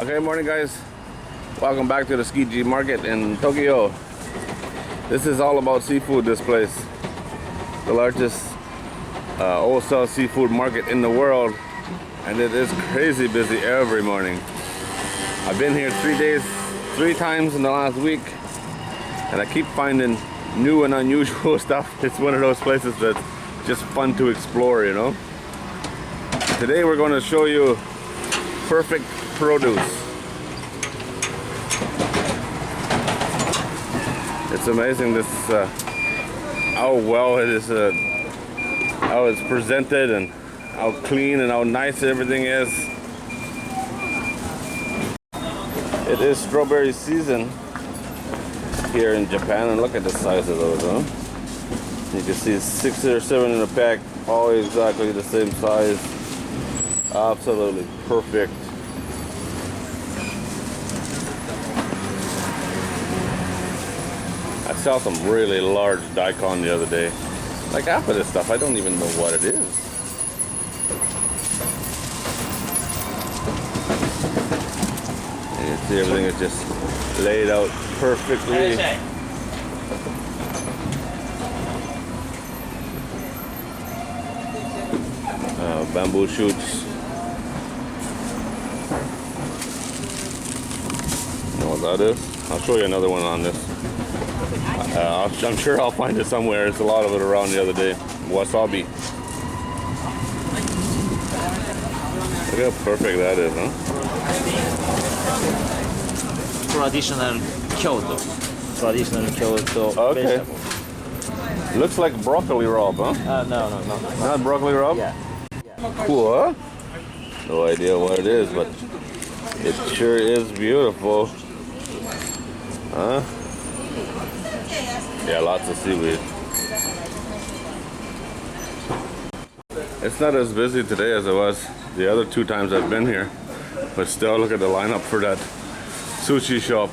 Okay, morning guys. Welcome back to the Tsukiji market in Tokyo. This is all about seafood, this place. The largest wholesale seafood market in the world. And it is crazy busy every morning. I've been here 3 times in the last week. And I keep finding new and unusual stuff. It's one of those places that's just fun to explore, you know. Today we're going to show you perfect produce. It's amazing this how well it is, how it's presented and how clean and how nice everything is. It is strawberry season here in Japan, and look at the size of those, huh? You can see 6 or 7 in a pack, all exactly the same size. Absolutely perfect. I saw some really large daikon the other day. Like half of this stuff, I don't even know what it is. And you see everything is just laid out perfectly. Bamboo shoots. You know what that is? I'll show you another one on this. I'm sure I'll find it somewhere. There's a lot of it around the other day. Wasabi. Look how perfect that is, huh? Traditional Kyoto Okay. vegetable. Looks like broccoli rabe, huh? No. Not broccoli rabe? Yeah. Cool, huh? No idea what it is, but it sure is beautiful. Huh? Yeah, lots of seaweed. It's not as busy today as it was the other 2 times I've been here, but still look at the lineup for that sushi shop.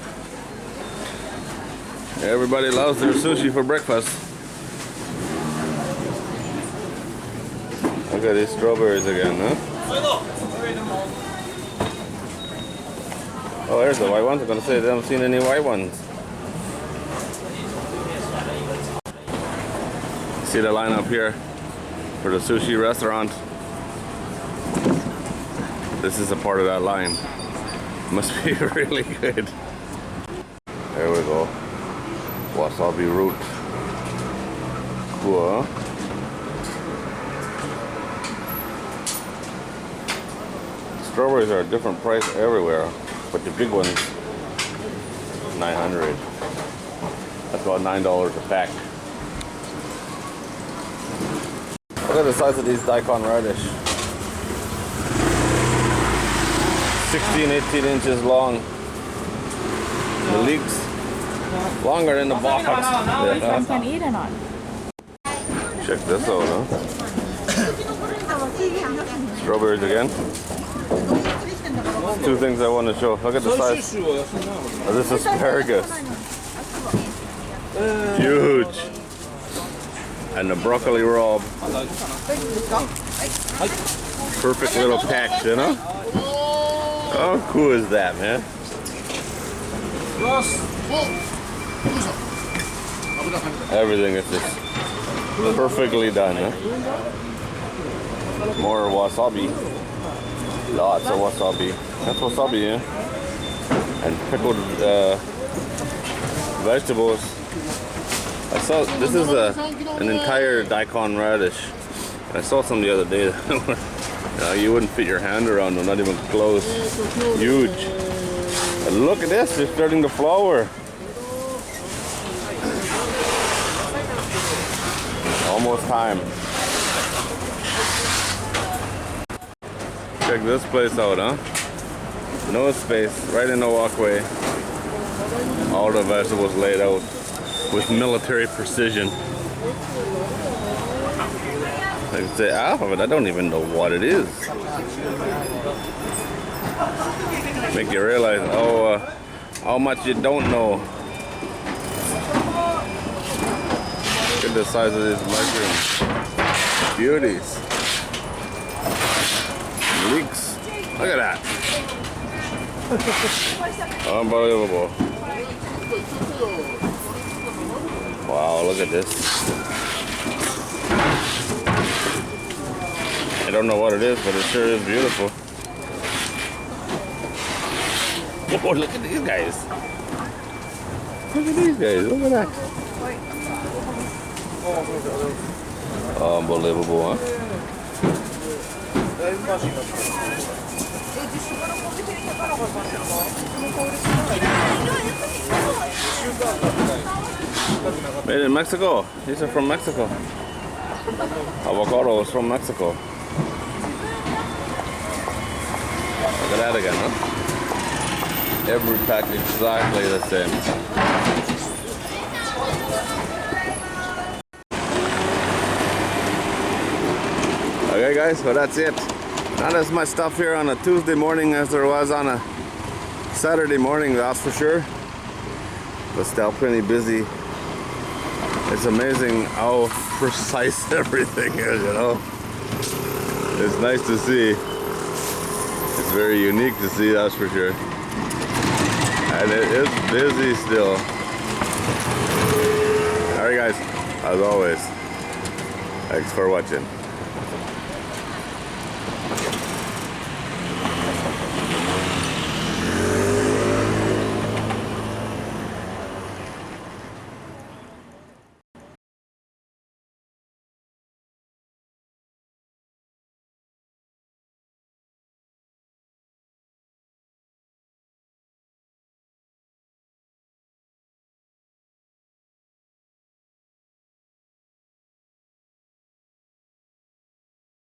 Everybody loves their sushi for breakfast. Look at these strawberries again, huh? Oh, there's the white ones. I'm gonna say I haven't seen any white ones. See the line up here for the sushi restaurant. This is a part of that line. Must be really good. There we go. Wasabi root. Cool, huh? Strawberries are a different price everywhere, but the big ones, 900. That's about $9 a pack. Look at the size of these daikon radish. 16, 18 inches long. The leeks longer than the box. Some can eat or not. Check this out, huh? Strawberries again. 2 things I want to show. Look at the size of this asparagus. Huge. And the broccoli rabe. Perfect little packs, you know? How cool is that, man? Everything is just perfectly done, huh? More wasabi. Lots of wasabi. That's wasabi, yeah? And pickled vegetables. I saw, this is an entire daikon radish. I saw some the other day that you wouldn't fit your hand around them, not even close. Huge. And look at this, it's starting to flower. Almost time. Check this place out, huh? No space, right in the walkway. All the vegetables laid out with military precision. Like I say, half of it, I don't even know what it is. Make you realize how much you don't know. Look at the size of these mushrooms. Beauties. Leeks. Look at that. Unbelievable. Wow, look at this. I don't know what it is, but it sure is beautiful. Oh, look at these guys. Look at these guys. Look at that. Unbelievable, huh? Made in Mexico. These are from Mexico. Avocado is from Mexico. Look at that again, huh? Every package exactly the same. Okay guys, well that's it. Not as much stuff here on a Tuesday morning as there was on a Saturday morning, that's for sure. But still plenty busy. It's amazing how precise everything is, you know. It's nice to see. It's very unique to see, that's for sure. And it is busy still. Alright guys, as always, thanks for watching.